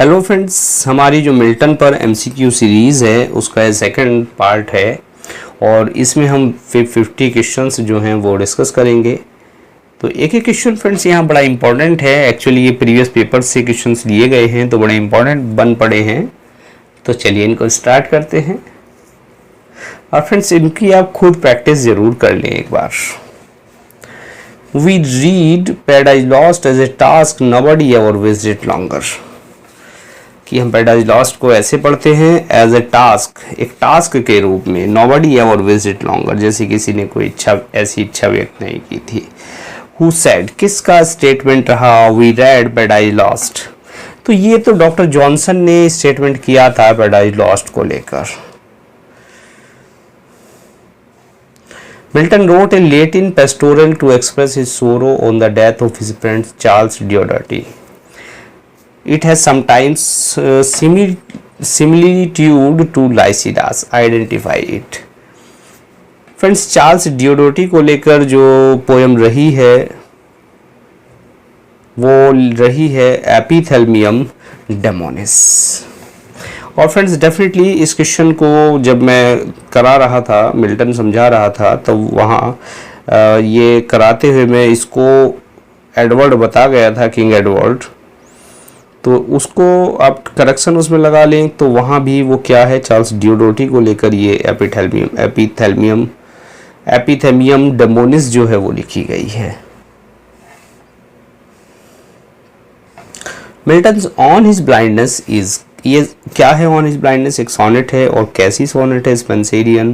Hello friends, हमारी जो Milton पर एमसीक्यू सीरीज़ है उसका सेकंड पार्ट है और इसमें हम 50 क्वेश्चंस जो हैं वो डिस्कस करेंगे। तो एक एक क्वेश्चन फ्रेंड्स यहाँ बड़ा इंपॉर्टेंट है। एक्चुअली ये प्रीवियस पेपर से क्वेश्चंस लिए गए हैं तो बड़े इंपॉर्टेंट बन पड़े हैं। तो चलिए इनको स्टार्ट करते हैं और फ्रेंड्स इनकी आप खुद प्रैक्टिस ज़रूर कर लें एक बार। We read Paradise Lost as a task nobody ever visited longer। कि हम पैराडाइज लॉस्ट को ऐसे पढ़ते हैं एज ए टास्क, एक टास्क के रूप में। नोबडी एवर विजिट लॉन्गर, जैसे किसी ने कोई ऐसी इच्छा व्यक्त नहीं की थी। हु सेड, किसका स्टेटमेंट रहा वी रेड पैराडाइज लॉस्ट? तो ये तो डॉक्टर जॉनसन ने स्टेटमेंट किया था पैराडाइज लॉस्ट को लेकर। Milton wrote a Latin pastoral to express his sorrow on the death of his friend Charles Diodati. It has sometimes similitude to Lycidas. Identify it. Friends, Charles Diodati को लेकर जो poem रही है वो रही है एपिथेल्मियम डेमोनिस। और फ्रेंड्स डेफिनेटली इस क्वेश्चन को जब मैं करा रहा था, मिल्टन समझा रहा था, तो वहाँ ये कराते हुए मैं इसको एडवर्ड बता गया था, किंग एडवर्ड। तो उसको आप करेक्शन उसमें लगा लें तो वहाँ भी वो क्या है, चार्ल्स डियोडोटी को लेकर ये एपिथेल्मियम डेमोनिस जो है वो लिखी गई है। Milton's on his blindness is, ये क्या है ऑन हिज ब्लाइंडनेस? एक सोनेट है। और कैसी सोनेट है? स्पेंसेरियन,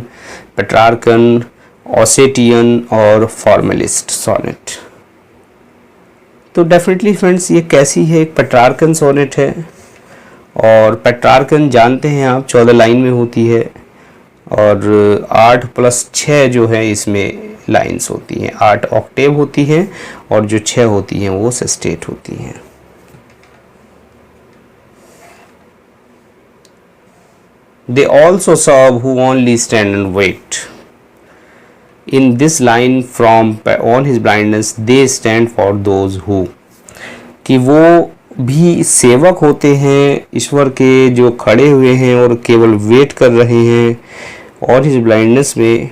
पेट्रार्कन, ओसेटियन और फॉर्मलिस्ट सोनेट। तो डेफिनेटली फ्रेंड्स ये कैसी है? एक पेट्रार्कन सोनेट है। और पेट्रार्कन जानते हैं आप 14 लाइन में होती है और 8+6 जो है इसमें लाइंस होती हैं। 8 ऑक्टेव होती हैं और जो 6 होती हैं वो सेस्टेट होती हैं। They also serve who only stand and wait. In this line from on his blindness, they stand for those who, कि वो भी सेवक होते हैं ईश्वर के जो खड़े हुए हैं और केवल वेट कर रहे हैं और हिज ब्लाइंडनेस में।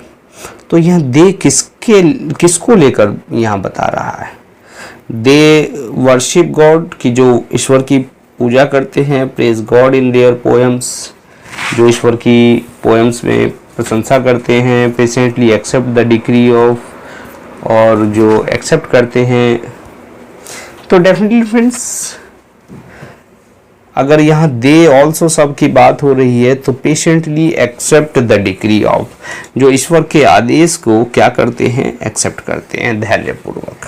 तो यहाँ दे किसको लेकर यहाँ बता रहा है? दे वर्शिप गॉड, की जो ईश्वर की पूजा करते हैं, praise God in their poems, जो ईश्वर की पोएम्स में प्रशंसा करते हैं, patiently accept the decree of, और जो एक्सेप्ट करते हैं। तो डेफिनेटली फ्रेंड्स अगर यहाँ दे ऑल्सो सब की बात हो रही है तो patiently accept the decree of, जो ईश्वर के आदेश को क्या करते हैं? एक्सेप्ट करते हैं धैर्यपूर्वक।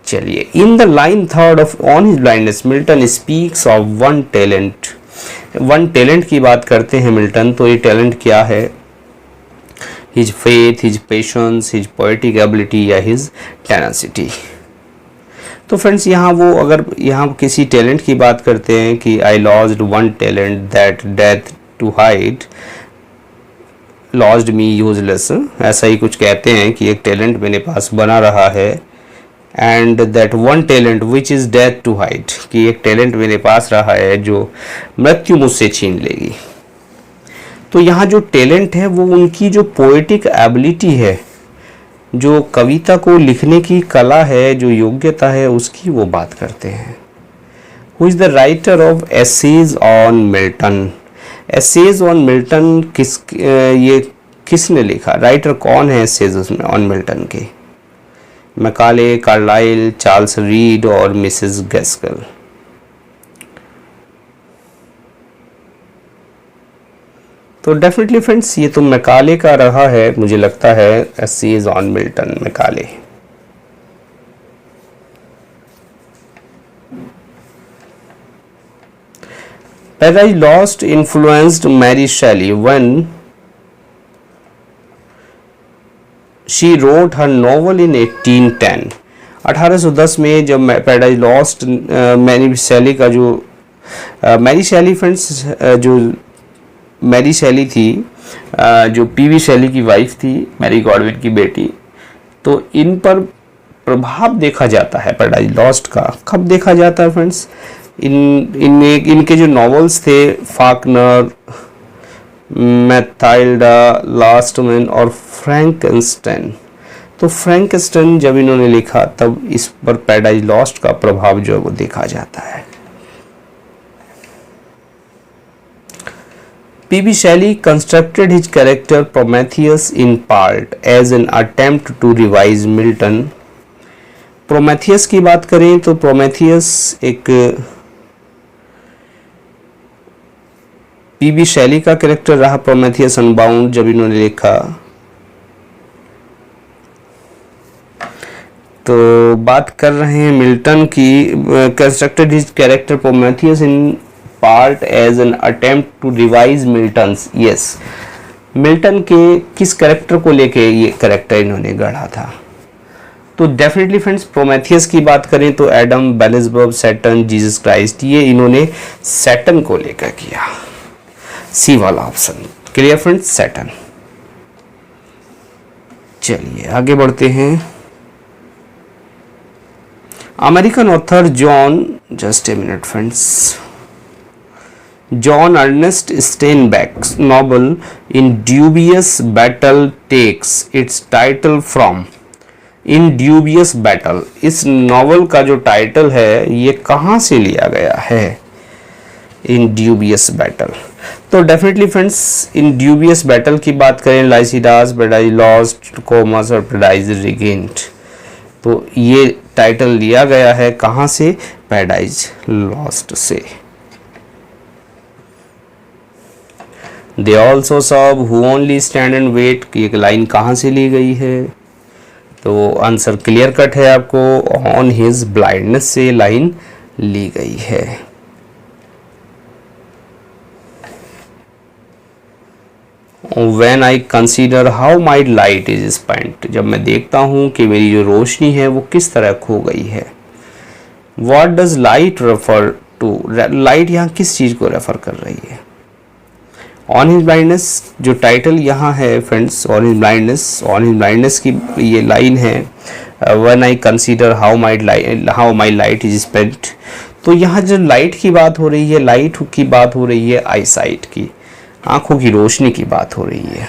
चलिए, in the line third of on his blindness Milton speaks of one talent की बात करते हैं मिल्टन। तो ये टैलेंट क्या है? His faith, his patience, his poetic ability या हिज टेनासिटी। तो फ्रेंड्स यहाँ वो अगर यहाँ किसी टैलेंट की बात करते हैं कि I lost one talent that death to hide lodged me useless, ऐसा ही कुछ कहते हैं कि एक टैलेंट मेरे पास बना रहा है। And that one talent which is death to hide, कि एक टैलेंट मेरे पास रहा है जो मृत्यु मुझसे छीन लेगी। तो यहाँ जो टैलेंट है वो उनकी जो पोएटिक एबिलिटी है, जो कविता को लिखने की कला है, जो योग्यता है, उसकी वो बात करते हैं। Who is the writer of essays on Milton? Essays on Milton ये किसने लिखा? राइटर कौन है एसेज ऑन मिल्टन के? मैकाले, कार्लाइल, चार्ल्स रीड और मिसेस गैस्कल। तो डेफिनेटली फ्रेंड्स ये तो मैकाले का रहा है, मुझे लगता है essays on Milton, Macaulay. Paradise Lost influenced Mary Shelley when She wrote her novel in 1810। 1810 में जब पैराडाइज लॉस्ट मैरी शेली का जो मैरी शेली फ्रेंड्स जो मैरी शेली थी जो पीवी शेली की वाइफ थी, मैरी गॉडविन की बेटी, तो इन पर प्रभाव देखा जाता है पैराडाइज लॉस्ट का। कब देखा जाता है फ्रेंड्स? इनके जो नॉवेल्स थे फाकनर, मैथाइल्डा, लास्ट मैन और फ्रैंकेनस्टाइन। तो फ्रैंकेनस्टाइन जब इन्होंने लिखा तब इस पर पैराडाइज लॉस्ट का प्रभाव जो है वो देखा जाता है। P.B. Shelley constructed his character Prometheus in part as an attempt to revise Milton। Prometheus की बात करें तो प्रोमेथियस एक पीबी शैली का कैरेक्टर रहा। प्रोमेथियस अनबाउंड जब इन्होंने लिखा तो बात कर रहे हैं मिल्टन की। Constructed his character Prometheus in part as an attempt to revise Milton's. Yes, Milton के किस कैरेक्टर को लेके ये कैरेक्टर इन्होंने गढ़ा था? तो डेफिनेटली फ्रेंड्स प्रोमेथियस की बात करें तो एडम, बेल्जेबुल, सैटर्न, जीसस क्राइस्ट, ये इन्होंने सैटर्न को लेकर किया। सी वाला ऑप्शन क्लियर फ्रेंड्स, सैटर्न। चलिए आगे बढ़ते हैं। American author John, just a minute friends, John Ernest Steinbeck's novel In Dubious Battle takes its title from। In dubious battle, इस नॉवल का जो टाइटल है ये कहाँ से लिया गया है? इन ड्यूबियस बैटल। तो डेफिनेटली फ्रेंड्स इन ड्यूबियस बैटल की बात करें, लाइसिडास, पैराडाइज लॉस्ट, कोमस और पैराडाइज रिगेन्ड। तो ये टाइटल लिया गया है कहाँ से? पैराडाइज लॉस्ट से। They also serve who only stand and wait की एक लाइन कहाँ से ली गई है? तो आंसर क्लियर कट है आपको, ऑन हिज ब्लाइंडनेस से लाइन ली गई है। When I consider how my light is spent, जब मैं देखता हूँ कि मेरी जो रोशनी है वो किस तरह खो गई है। What does light refer to? Light यहाँ किस चीज़ को रेफर कर रही है? ऑन हिज ब्लाइंडनेस जो टाइटल यहाँ है फ्रेंड्स, ऑन हिज ब्लाइंडनेस की ये लाइन है। When I consider how my light is spent. तो यहाँ जो लाइट की बात हो रही है, लाइट की बात हो रही है आई साइट की, आंखों की रोशनी की बात हो रही है।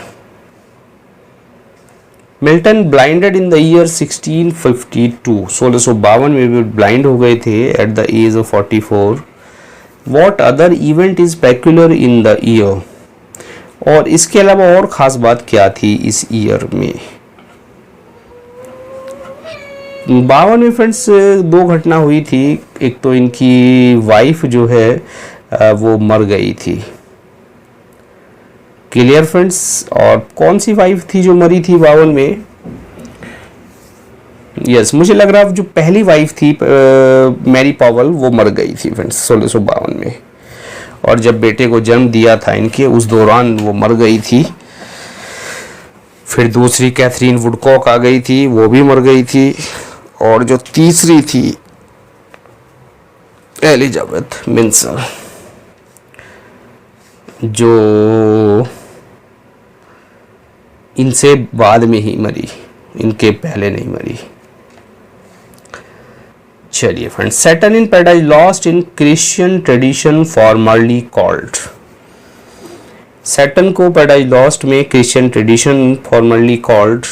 Milton blinded in the year 1652, 1652 में भी ब्लाइंड हो गए थे at the age of 44। What other event is peculiar in the year? और इसके अलावा और ख़ास बात क्या थी इस ईयर में? 52 में फ्रेंड्स दो घटना हुई थी। एक तो इनकी वाइफ जो है वो मर गई थी। Clear friends? और कौन सी वाइफ थी जो मरी थी 52 में? यस, मुझे लग रहा है जो पहली वाइफ थी मैरी पॉवल वो मर गई थी फ्रेंड्स 1652 में। और जब बेटे को जन्म दिया था इनके उस दौरान वो मर गई थी। फिर दूसरी कैथरीन वुडकॉक आ गई थी, वो भी मर गई थी। और जो तीसरी थी एलिजाबेथ मिंसर, जो इनसे बाद में ही मरी, इनके पहले नहीं मरी। चलिए friends, Saturn in Paradise Lost in Christian tradition formerly called. Saturn को पैराडाइज लॉस्ट में Christian tradition formerly called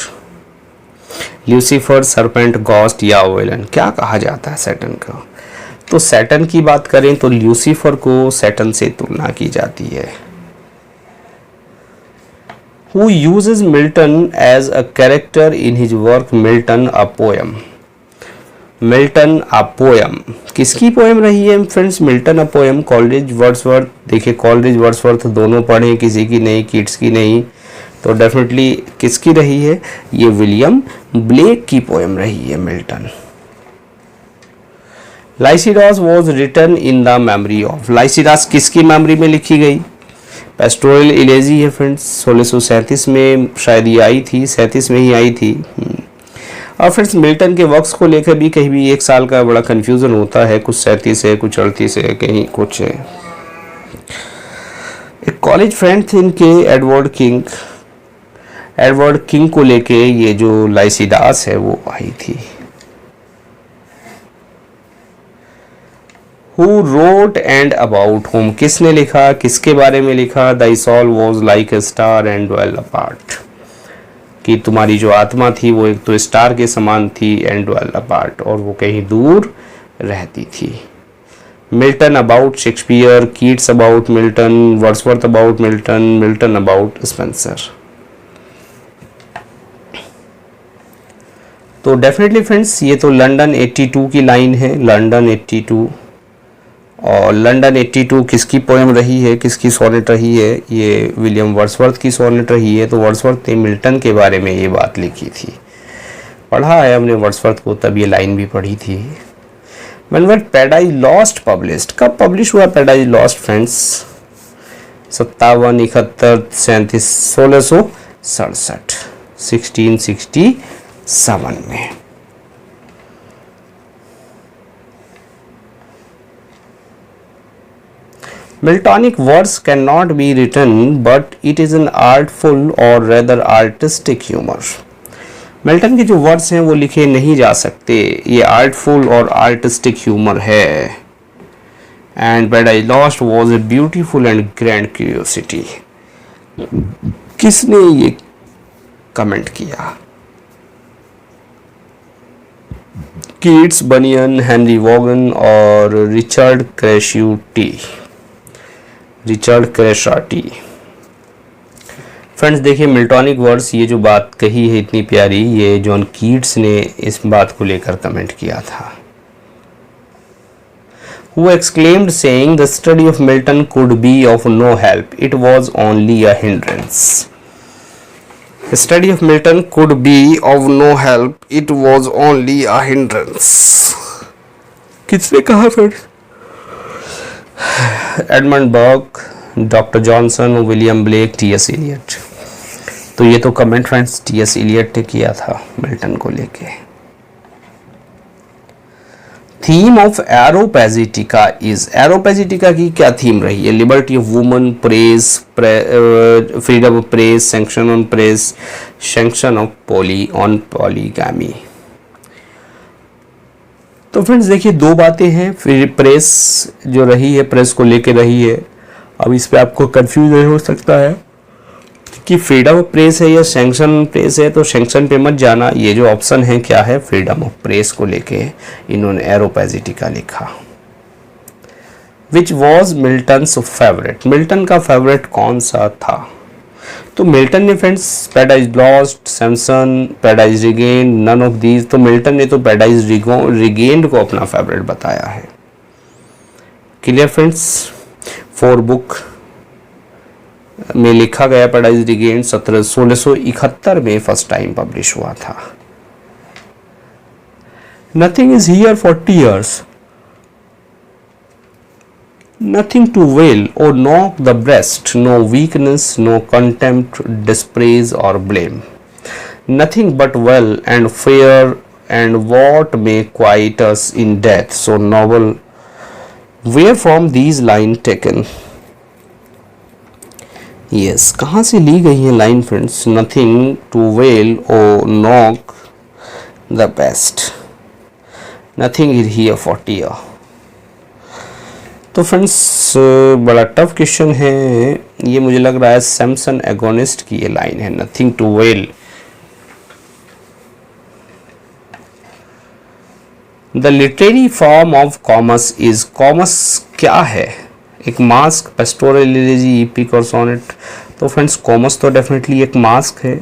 Lucifer, serpent, ghost या विलन, क्या कहा जाता है सैटर्न को? तो सैटर्न की बात करें तो ल्यूसीफर को सैटर्न से तुलना की जाती है। Who uses Milton as a character in his work Milton a poem? Milton a poem किसकी पोएम रही है friends? Milton a poem Coleridge Wordsworth. देखिए कॉलरिज वर्ड्सवर्थ दोनों पढ़े, किसी की नहीं, किड्स की नहीं, तो डेफिनेटली किसकी रही है? ये विलियम ब्लेक की पोएम रही है Milton. Lycidas was written in the memory of. Lycidas किसकी मेमोरी में लिखी गई? पेस्टोरल इलेजी है फ्रेंड्स, 1637 में शायद ये आई थी, 37 में ही आई थी। और फ्रेंड्स मिल्टन के वर्क्स को लेकर भी कहीं भी एक साल का बड़ा कन्फ्यूज़न होता है, कुछ 37 है, कुछ 38 है, कहीं कुछ है। एक कॉलेज फ्रेंड थे इनके एडवर्ड किंग को लेके ये जो लाइसिडास है वो आई थी। Who wrote and about home, किसने लिखा, किसके बारे में लिखा, the soul was like a star and dwell apart, कि तुम्हारी जो आत्मा थी वो एक तो स्टार के समान थी, एंड ड्वेल अपार्ट, और वो कहीं दूर रहती थी। Milton about Shakespeare, Keats about Milton, Wordsworth about Milton, Milton about Spencer. तो डेफिनेटली फ्रेंड्स ये तो लंदन 82 की लाइन है, लंदन 82। और लंदन 82 किसकी पोएम रही है, किसकी सोनेट रही है, ये विलियम वर्ड्सवर्थ की सोनेट रही है। तो वर्ड्सवर्थ ने मिल्टन के बारे में ये बात लिखी थी, पढ़ा है हमने वर्ड्सवर्थ को, तब ये लाइन भी पढ़ी थी। When were Paradise Lost published? कब पब्लिश हुआ Paradise Lost फ्रेंड्स? 57, 71, 37, 1667, 1667 में। Miltonic verse cannot be written, but it is an artful or rather artistic humor. Milton के जो वर्ड्स हैं वो लिखे नहीं जा सकते, ये आर्टफुल और आर्टिस्टिक ह्यूमर है। And paradise lost was a beautiful and grand curiosity. किसने ये कमेंट किया? कीट्स, बनियन, हेनरी वॉगन और रिचर्ड क्रेश्यूटी, रिचर्ड क्रेशाटी। फ्रेंड्स देखिए मिल्टॉनिक वर्ड्स, ये जो बात कही है इतनी प्यारी, ये जॉन कीट्स ने इस बात को लेकर कमेंट किया था। Who exclaimed saying the study of Milton could be of no help, it was only a hindrance. The study of Milton could be of no help, it was only a hindrance. किसने कहा friends? Edmund Burke, doctor Johnson, William Blake, T S. Eliot. तो ये तो comment friends T.S.. Elliot ने किया था Milton को लेके। Theme of Areopagitica is, Areopagitica की क्या थीम रही है? Liberty of woman, press, freedom of press, sanction on press, sanction of polygamy. तो फ्रेंड्स देखिए दो बातें हैं, फिर प्रेस जो रही है, प्रेस को लेके रही है। अब इस पे आपको कंफ्यूजन हो सकता है कि फ्रीडम ऑफ प्रेस है या सैंक्शन प्रेस है, तो सैंक्शन पे मत जाना। ये जो ऑप्शन है क्या है, फ्रीडम ऑफ प्रेस को लेके इन्होंने एरोपैजिटिका लिखा। Which was Milton's favourite, Milton का फेवरेट कौन सा था? तो मिल्टन ने friends Paradise Lost, Samson, Paradise Regained, none of these. तो मिल्टन ने तो पैराडाइज रिगेन्ड को अपना फेवरेट बताया है। Clear friends? 4 बुक में लिखा गया पैराडाइज रिगेन्ड 1671 में फर्स्ट टाइम पब्लिश हुआ था। Nothing is here 40 years, nothing to wail or knock the breast, no weakness, no contempt, dispraise or blame, nothing but well and fair, and what may quiet us in death so noble. Where from these lines taken? Yes, कहाँ से ली गई है line friends? nothing to wail or knock the breast, nothing is here 40 years. तो friends बड़ा tough question है ये, मुझे लग रहा है सैमसन एगोनिस्ट की ये लाइन है, nothing to well. The literary form of Comus is, Comus क्या है? एक मास्क, पेस्टोरल एलिजी, एपिक और सोनेट। तो फ्रेंड्स कॉमर्स तो डेफिनेटली एक मास्क है।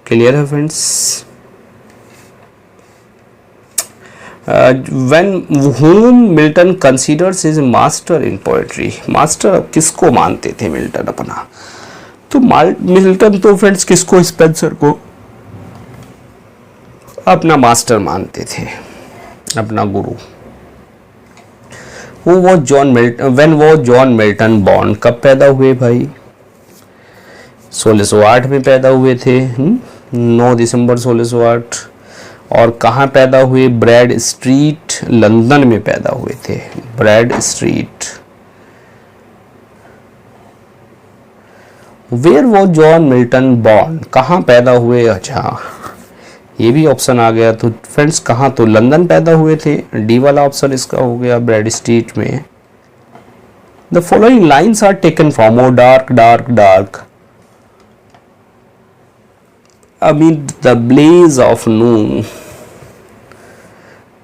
क्लियर है friends? when whom Milton considers his master in poetry, master किसको मानते थे मिल्टन अपना? तो मिल्टन तो फ्रेंड्स किसको, स्पेंसर को अपना मास्टर मानते थे, अपना गुरु। Who was John Milton? When was John Milton born? कब पैदा हुए भाई? 1608 में पैदा हुए थे, 9 दिसंबर 1608। और कहाँ पैदा हुए? ब्रैड स्ट्रीट, लंदन में पैदा हुए थे, Bread Street. Where was John Milton born, कहाँ पैदा हुए? अच्छा ये भी ऑप्शन आ गया। तो फ्रेंड्स कहाँ, तो लंदन पैदा हुए थे, डी वाला ऑप्शन इसका हो गया, ब्रैड स्ट्रीट में। The following lines are taken from, O dark dark dark amid the blaze of noon।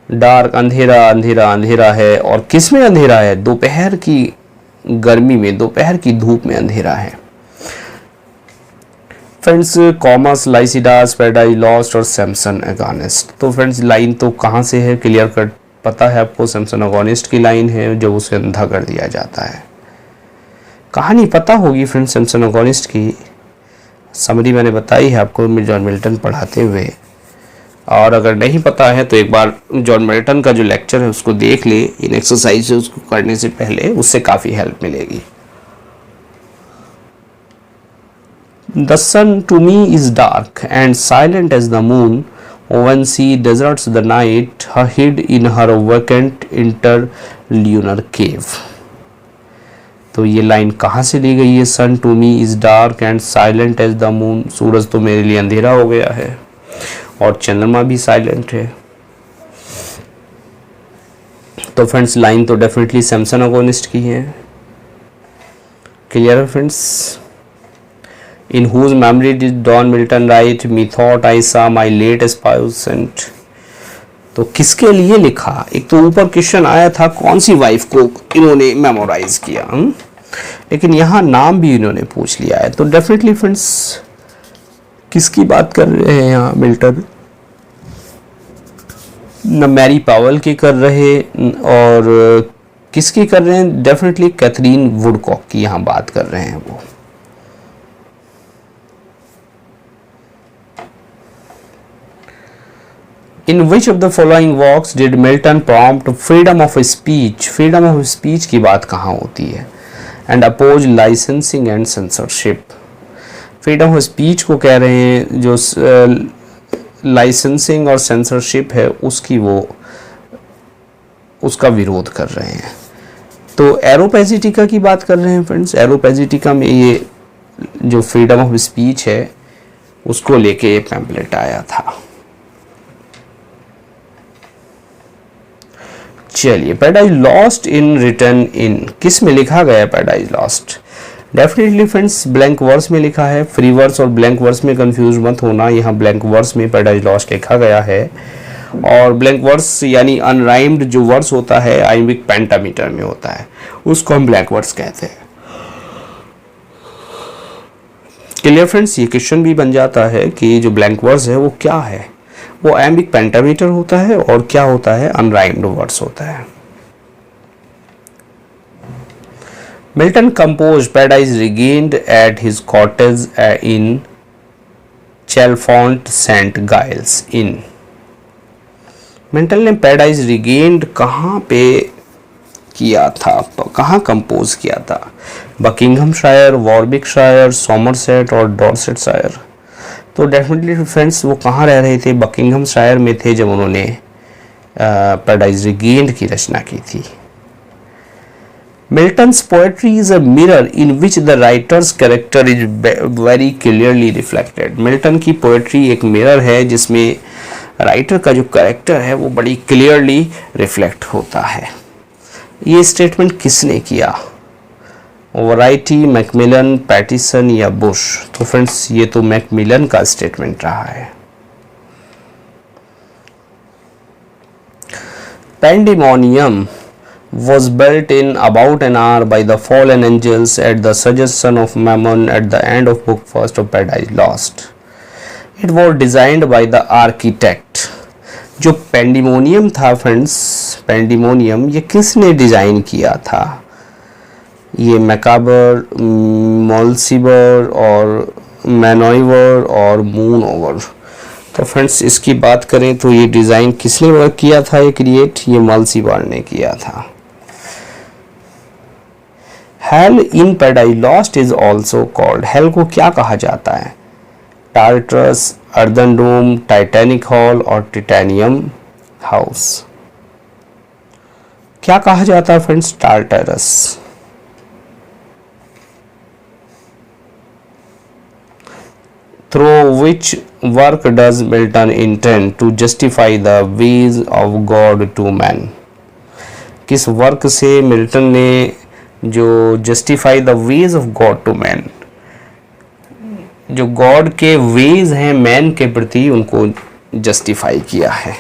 Dark अंधेरा अंधेरा अंधेरा है, और किस में अंधेरा है, दोपहर की गर्मी में, दोपहर की धूप में अंधेरा है। फ्रेंड्स कॉमर्स, लाइसिडास, पैराडाइज लॉस्ट और सैमसन अगेनिस्ट। तो फ्रेंड्स लाइन तो कहाँ से है, क्लियर कट पता है आपको, सैमसन अगेनिस्ट की लाइन है, जब उसे अंधा कर दिया जाता है। कहानी पता होगी फ्रेंड्स सैमसन अगेनिस्ट की, समरी मैंने बताई है आपको जॉन मिल्टन पढ़ाते हुए। और अगर नहीं पता है तो एक बार जॉन मिल्टन का जो लेक्चर है उसको देख ले, इन एक्सरसाइज उसको करने से पहले, उससे काफ़ी हेल्प मिलेगी। The sun to me is dark and silent as the moon, when she deserts the night, her hid in her vacant interlunar cave। तो ये लाइन कहाँ से ली गई है, sun to me is dark and silent as the moon, सूरज तो मेरे लिए अंधेरा हो गया है और चंद्रमा भी साइलेंट है। तो फ्रेंड्स लाइन तो डेफिनेटली सैमसन अगेनिस्ट की है। क्लियर है friends. In whose memory did John Milton write, methought I saw my माई लेट एस्पाउसेंट। तो किसके लिए लिखा, एक तो ऊपर क्वेश्चन आया था कौन सी वाइफ को इन्होंने मेमोराइज किया, लेकिन यहाँ नाम भी इन्होंने पूछ लिया है। तो डेफिनेटली फ्रेंड्स किसकी बात कर रहे हैं यहाँ मिल्टन, न मैरी पावेल की कर रहे और किसकी कर रहे हैं, डेफिनेटली कैथरीन वुडकॉक की यहाँ बात कर रहे हैं वो। In which of the following works did Milton prompt freedom of speech? freedom of speech की बात कहाँ होती है? And oppose licensing and censorship। freedom of speech को कह रहे हैं, जो लाइसेंसिंग और सेंसरशिप है उसकी वो उसका विरोध कर रहे हैं। तो एरोपेजिटिका की बात कर रहे हैं फ्रेंड्स। एरोपेजिटिका में ये जो फ्रीडम ऑफ स्पीच है उसको लेके ये पैम्पलेट आया था। चलिए, Paradise Lost in written in, किस में लिखा गया है Paradise Lost? Definitely friends blank verse में लिखा है। फ्री वर्स और ब्लैंक वर्स में कंफ्यूज मत होना, यहाँ ब्लैंक वर्स में पैराडाइज लॉस्ट लिखा गया है। और ब्लैंक वर्स यानी अनराइम्ड जो वर्स होता है आइमिक पेंटामीटर में होता है, उसको हम ब्लैंक वर्स कहते हैं। क्लियर फ्रेंड्स, ये क्वेश्चन भी बन जाता है कि जो ब्लैंक वर्स है वो क्या है, वो आइमिक पेंटामीटर होता है और क्या होता है, अनराइम्ड वर्ड्स होता है। Milton compose Paradise Regained at his cottage in Chalfont Saint Giles in. Milton ने पैराडाइज रिगेन्ड कहाँ पे किया था, कहाँ कंपोज किया था? बकिंघमशायर, वॉरविकशायर, सॉमरसेट और डॉर्सेटशायर। तो डेफिनेटली फ्रेंड्स वो कहाँ रह रहे थे, बकिंघमशायर में थे जब उन्होंने पैराडाइज रिगेन्ड की रचना की थी। Milton's poetry is a mirror in which the writers character is very clearly reflected. Milton की पोएट्री एक मिरर है जिसमें राइटर का जो कैरेक्टर है वो बड़ी क्लियरली रिफ्लेक्ट होता है। ये स्टेटमेंट किसने किया? वैरायटी, मैकमिलन, पैटिसन या बुश? तो फ्रेंड्स ये तो मैकमिलन का स्टेटमेंट रहा है। Pandemonium was built in about an hour by the fallen angels at the suggestion of Mammon at the end of book first of Paradise Lost. It was designed by the architect। जो pandemonium था friends, pandemonium ये किसने design किया था? ये मैकाबर, मॉल्सिबर और मैनोइवर और moon over. तो फ्रेंड्स इसकी बात करें तो ये डिज़ाइन किसने किया था, ये क्रिएट, ये मॉल्सिबर ने किया था। Hello in Paradise lost is also called, hello को क्या कहा जाता है? टार्टरस, अर्दन डोम, टाइटैनिक हॉल और टिटेनियम हाउस। क्या कहा जाता है friends? Tartarus. through which work does Milton intend to justify the ways of God to man? किस वर्क से मिल्टन ने जो justify the ways of God to man, जो गॉड के वेज हैं मैन के प्रति, उनको जस्टिफाई किया है?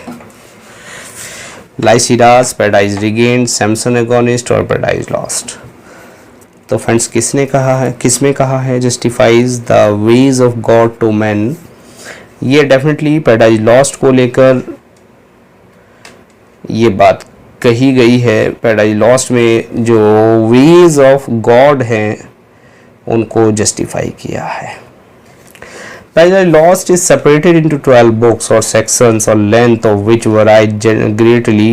Lycidas, Paradise Regained, Samson Agonistes और पैराडाइज लॉस्ट। तो फ्रेंड्स किसने कहा है, किसमें कहा है justifies the ways of God to man? ये डेफिनेटली पैराडाइज लॉस्ट को लेकर ये बात कही गई है। पैराडाइज लॉस्ट में जो वेज ऑफ गॉड हैं उनको जस्टिफाई किया है। Paradise Lost is separated into 12 books or sections, or length of which vary greatly.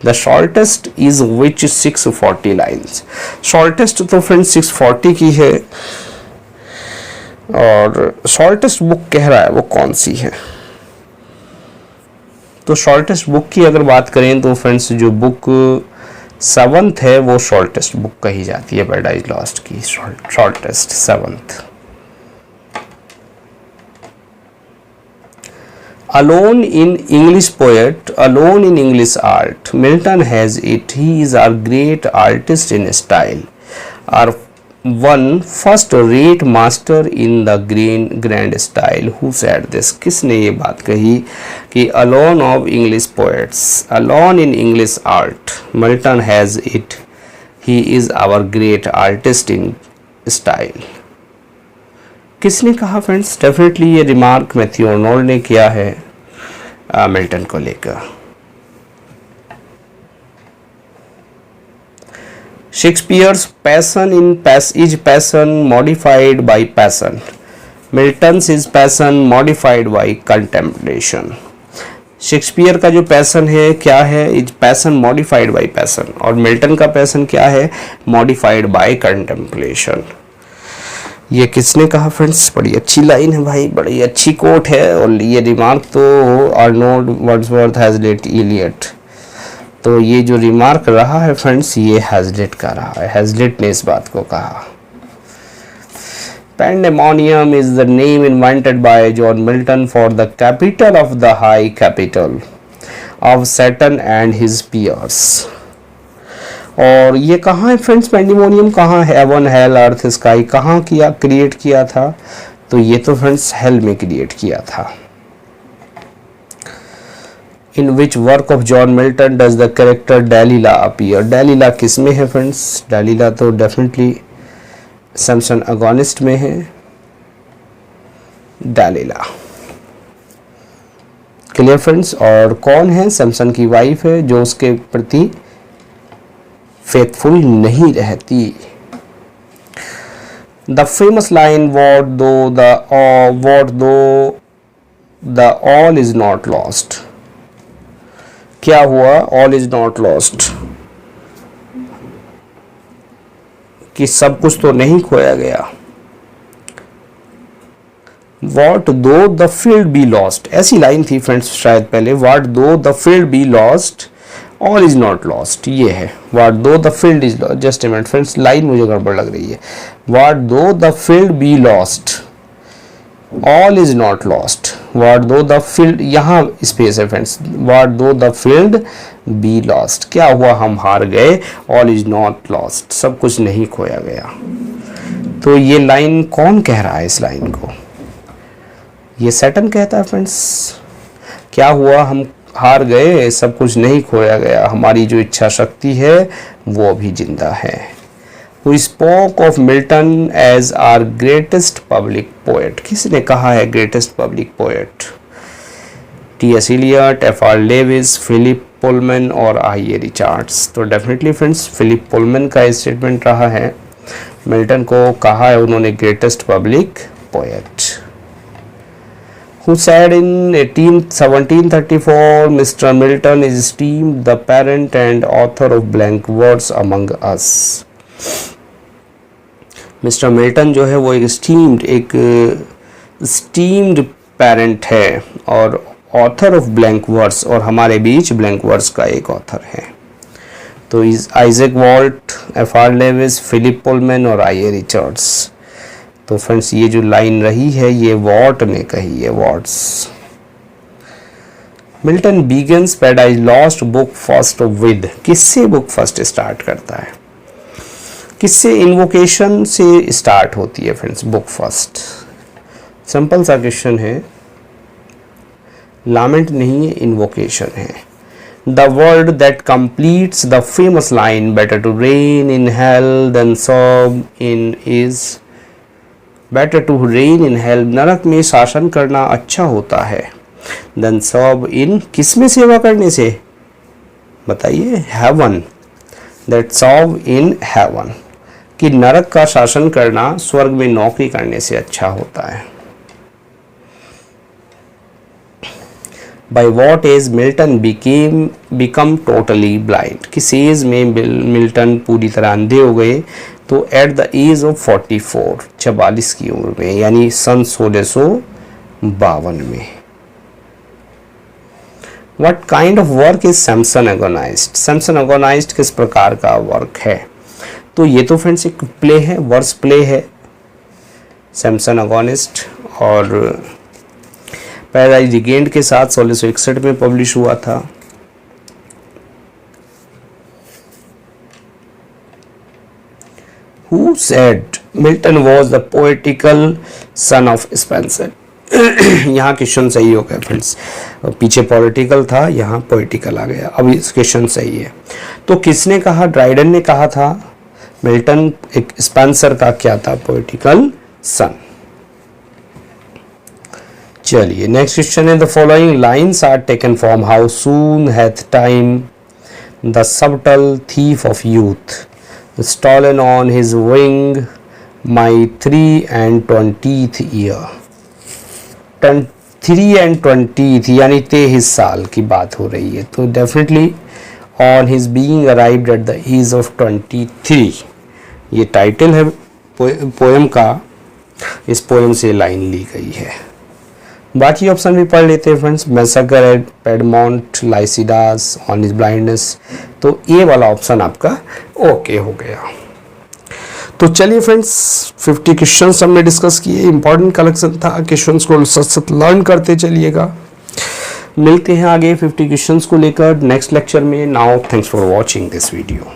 The shortest is which 640 lines. Shortest तो फ्रेंड्स 640 की है, और shortest बुक कह रहा है वो कौन सी है? तो shortest बुक की अगर बात करें तो फ्रेंड्स जो बुक 7th है वो shortest बुक कही जाती है Paradise Lost की, shortest 7th। Alone in English poet, alone in English art, Milton has it. He is our great artist in style, our one first-rate master in the grand style. Who said this? किसने ये बात कही कि alone of English poets, alone in English art, Milton has it. He is our great artist in style. किसने कहा friends? Definitely ये remark Matthew Arnold ने किया है मिल्टन को लेकर। Shakespeare's passion is passion modified by passion, Milton's is passion modified by contemplation. Shakespeare का जो पैसन है क्या है? Is passion modified by passion, और मिल्टन का पैसन क्या है? Modified by contemplation. ये किसने कहा फ्रेंड्स? बड़ी अच्छी लाइन है भाई, बड़ी अच्छी कोट है, और ये रिमार्क तो आर्नोल्ड, वर्ड्सवर्थ, हैजलिट, इलियट। तो ये जो रिमार्क रहा है फ्रेंड्स ये हैजलिट का रहा है, हैजलिट ने इस बात को कहा। Pandemonium is the name invented by John Milton for the capital of the high capital of Saturn and his peers। और ये कहाँ है फ्रेंड्स? पैंडेमोनियम कहाँ है? हेवन, हेल, अर्थ, स्काई, कहाँ किया, क्रिएट किया था? तो ये तो फ्रेंड्स हेल में क्रिएट किया था। In which work of John Milton does the character Delilah appear? Delilah किस में है फ्रेंड्स? डेलिला तो डेफिनेटली सैमसन एगोनिस्ट में है। डेलिला क्लियर फ्रेंड्स? और कौन है? सैमसन की वाइफ है जो उसके प्रति फेथफुल नहीं रहती। The famous line what though the all is not lost, क्या हुआ? all is not lost, कि सब कुछ तो नहीं खोया गया। what though the field be lost, ऐसी लाइन थी फ्रेंड्स शायद पहले। what though the field be lost, all is not lost, ये है what though the field is lost। Just minute friends, line मुझे गड़बड़ लग रही है। what though the field be lost, all is not lost, what though the field, यहाँ space है friends. what though the field be lost, क्या हुआ? हम हार गए। all is not lost, सब कुछ नहीं खोया गया। तो ये लाइन कौन कह रहा है? इस लाइन को ये सैटर्न कहता है फ्रेंड्स। क्या हुआ? हम हार गए, सब कुछ नहीं खोया गया, हमारी जो इच्छा शक्ति है वो अभी जिंदा है। Who spoke of Milton as our greatest public poet? किसने कहा है greatest public poet? T.S. Eliot, F.R. Lewis, Philip Pullman और I.A. रिचर्ड्स। तो डेफिनेटली फ्रेंड्स फिलिप पुलमैन का स्टेटमेंट रहा है, मिल्टन को कहा है उन्होंने greatest public poet. Who said in 1734, Mr. Milton is esteemed the parent and author of blank verse among us। Mister Milton जो है वो एक esteemed parent है और author of blank verse, और हमारे बीच blank verse का एक author है। तो Isaac Watt, F.R. Lewis, Philip Pullman और I.A. रिचर्ड्स। तो फ्रेंड्स ये जो लाइन रही है ये वॉट ने कही है, Watts. Milton begins Paradise Lost book first with, किससे बुक फर्स्ट स्टार्ट करता है, किससे, इन्वोकेशन से स्टार्ट होती है फ्रेंड्स बुक फर्स्ट। सिंपल सा क्वेश्चन है, लामेंट नहीं है, इन्वोकेशन है। The word that completes the famous line better to reign in hell than serve in is, better to reign in hell, नरक में शासन करना अच्छा होता है, देन सर्व इन, किस में सेवा करने से, बताइए, heaven, that serve in heaven, कि नरक का शासन करना स्वर्ग में नौकरी करने से अच्छा होता है। By what age Milton become totally blind, किस एज में मिल्टन पूरी तरह अंधे हो गए, तो एट द एज ऑफ 44, 44 की उम्र में, यानी सन 1652 में। What kind of work is Samson Agonized, Samson एगोनाइज्ड किस प्रकार का वर्क है, तो ये तो फ्रेंड्स एक प्ले है, वर्स प्ले है सैमसन एगोनिस्ट, और पैराडाइज रिगेन्ड के साथ 1661 में पब्लिश हुआ था। Who said Milton was the poetical son of Spenser? यहाँ क्वेश्चन सही हो गया फ्रेंड्स, पीछे पॉलिटिकल था, यहाँ पोइटिकल आ गया, अब इस क्वेश्चन सही है। तो किसने कहा, ड्राइडन ने कहा था मिल्टन एक स्पेंसर का क्या था, पोइटिकल सन। चलिए नेक्स्ट क्वेश्चन है, the following lines are taken from how soon hath time the subtle thief of youth stolen on his wing my 3 and 20th year. 3 and 20th यानी 23 साल की बात हो रही है, तो definitely on his being arrived at the age of 23, ये title है पोएम का, इस पोएम से लाइन ली गई है। बाकी ऑप्शन भी पढ़ लेते हैं friends, massacre at Piedmont, Lycidas on his blindness, तो ये वाला ऑप्शन आपका ओके हो गया। तो चलिए फ्रेंड्स 50 क्वेश्चंस हमने डिस्कस किए, इंपॉर्टेंट कलेक्शन था, क्वेश्चंस को सतत लर्न करते चलिएगा। मिलते हैं आगे 50 क्वेश्चंस को लेकर नेक्स्ट लेक्चर में। Now thanks for watching this video.